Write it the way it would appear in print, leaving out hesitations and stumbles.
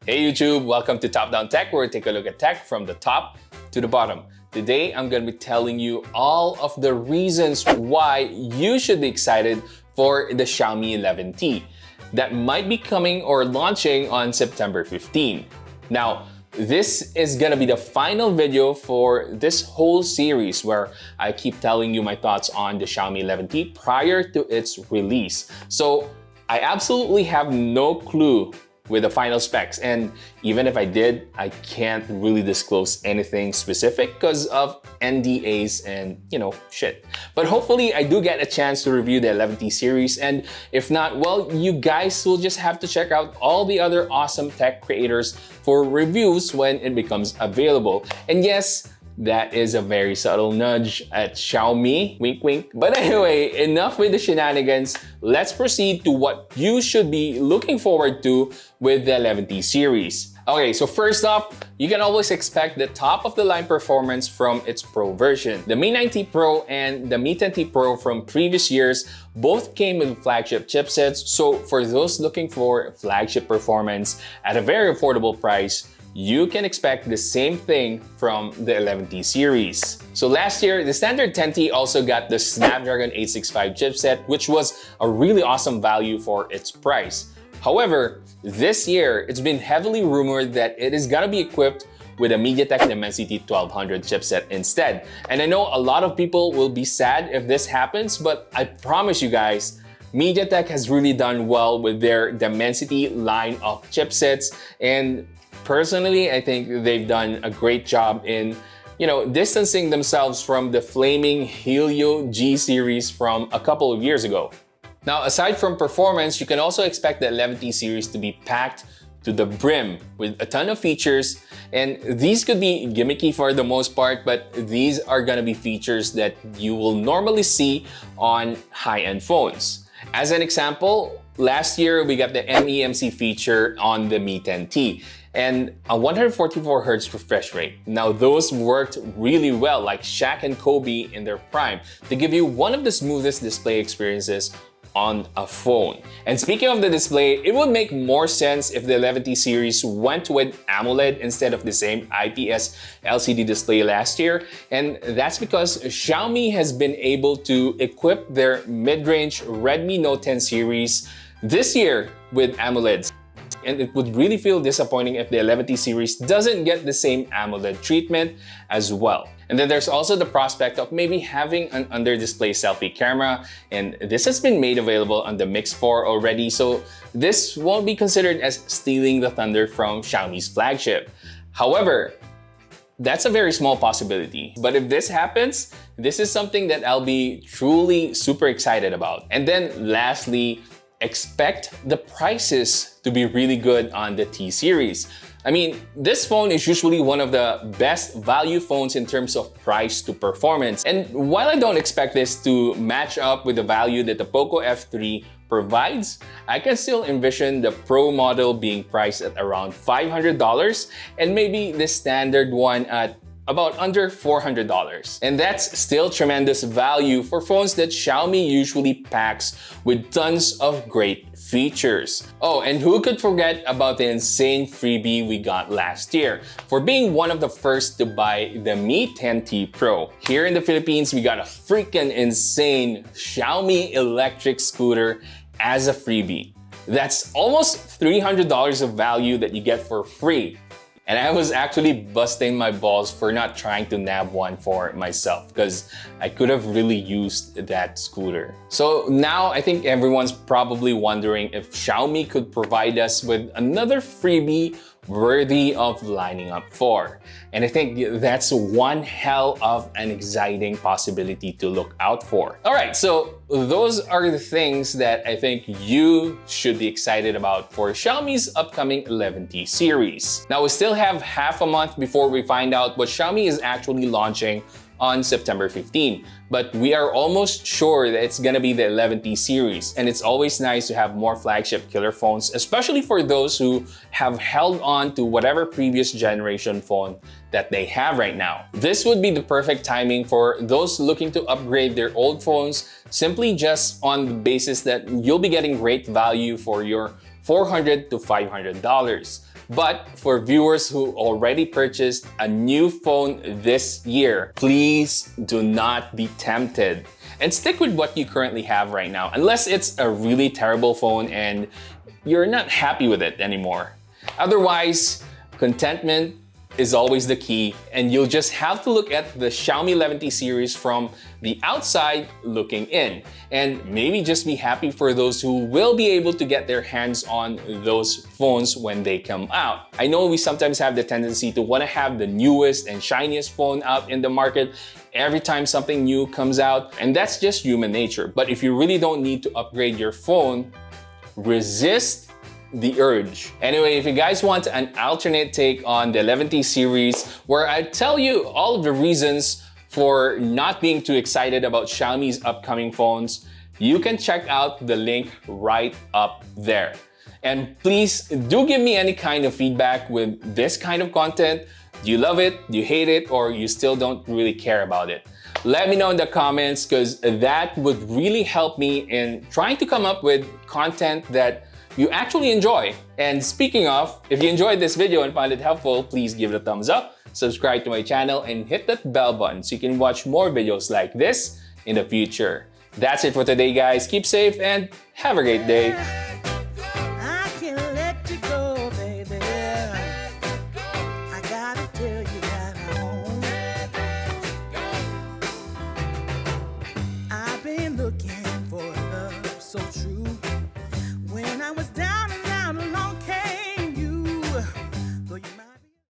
Hey YouTube, welcome to Top Down Tech, where we take a look at tech from the top to the bottom. Today, I'm going to be telling you all of the reasons why you should be excited for the Xiaomi 11T that might be coming or launching on September 15. Now, this is going to be the final video for this whole series where I keep telling you my thoughts on the Xiaomi 11T prior to its release. So, I absolutely have no clue with the final specs, and even if I did, I can't really disclose anything specific because of NDAs and shit. But hopefully I do get a chance to review the 11T series, and if not, well, you guys will just have to check out all the other awesome tech creators for reviews when it becomes available. And yes, that is a very subtle nudge at Xiaomi, wink wink. But anyway, enough with the shenanigans. Let's proceed to what you should be looking forward to with the 11T series. Okay, so first off, you can always expect the top of the line performance from its Pro version. The Mi 9T Pro and the Mi 10T Pro from previous years both came with flagship chipsets. So for those looking for flagship performance at a very affordable price, you can expect the same thing from the 11T series. So last year, the standard 10T also got the Snapdragon 865 chipset, which was a really awesome value for its price. However, this year, it's been heavily rumored that it is gonna be equipped with a MediaTek Dimensity 1200 chipset instead. And I know a lot of people will be sad if this happens, but I promise you guys, MediaTek has really done well with their Dimensity line of chipsets, and personally, I think they've done a great job in, distancing themselves from the flaming Helio G series from a couple of years ago. Now, aside from performance, you can also expect the 11T series to be packed to the brim with a ton of features, and these could be gimmicky for the most part, but these are gonna be features that you will normally see on high-end phones. As an example, last year we got the MEMC feature on the Mi 10T and a 144Hz refresh rate. Now those worked really well, like Shaq and Kobe in their prime, to give you one of the smoothest display experiences on a phone. And speaking of the display, it would make more sense if the 11T series went with AMOLED instead of the same IPS LCD display last year. And that's because Xiaomi has been able to equip their mid-range Redmi Note 10 series this year with AMOLEDs. And it would really feel disappointing if the 11T series doesn't get the same AMOLED treatment as well. And then there's also the prospect of maybe having an under-display selfie camera, and this has been made available on the Mix 4 already, so this won't be considered as stealing the thunder from Xiaomi's flagship. However, that's a very small possibility. But if this happens, this is something that I'll be truly super excited about. And then lastly, expect the prices to be really good on the T series. I mean, this phone is usually one of the best value phones in terms of price to performance. And while I don't expect this to match up with the value that the Poco F3 provides, I can still envision the Pro model being priced at around $500 and maybe the standard one at about under $400. And that's still tremendous value for phones that Xiaomi usually packs with tons of great features. Oh, and who could forget about the insane freebie we got last year for being one of the first to buy the Mi 10T Pro. Here in the Philippines, we got a freaking insane Xiaomi electric scooter as a freebie. That's almost $300 of value that you get for free. And I was actually busting my balls for not trying to nab one for myself because I could have really used that scooter. So now I think everyone's probably wondering if Xiaomi could provide us with another freebie worthy of lining up for. And I think that's one hell of an exciting possibility to look out for. All right, so those are the things that I think you should be excited about for Xiaomi's upcoming 11T series. Now we still have half a month before we find out what Xiaomi is actually launching on September 15. But we are almost sure that it's gonna be the 11T series, and it's always nice to have more flagship killer phones, especially for those who have held on to whatever previous generation phone that they have right now. This would be the perfect timing for those looking to upgrade their old phones, simply just on the basis that you'll be getting great value for your $400 to $500. But for viewers who already purchased a new phone this year, please do not be tempted. And stick with what you currently have right now, unless it's a really terrible phone and you're not happy with it anymore. Otherwise, contentment is always the key, and you'll just have to look at the Xiaomi 11T series from the outside looking in, and maybe just be happy for those who will be able to get their hands on those phones when they come out. I know we sometimes have the tendency to want to have the newest and shiniest phone out in the market every time something new comes out, and that's just human nature. But if you really don't need to upgrade your phone, resist the urge. Anyway, if you guys want an alternate take on the 11T series, where I tell you all of the reasons for not being too excited about Xiaomi's upcoming phones, you can check out the link right up there. And please do give me any kind of feedback with this kind of content. Do you love it? Do you hate it? Or you still don't really care about it? Let me know in the comments, because that would really help me in trying to come up with content that you actually enjoy. And speaking of, if you enjoyed this video and found it helpful, please give it a thumbs up, subscribe to my channel, and hit that bell button so you can watch more videos like this in the future. That's it for today, guys. Keep safe and have a great day.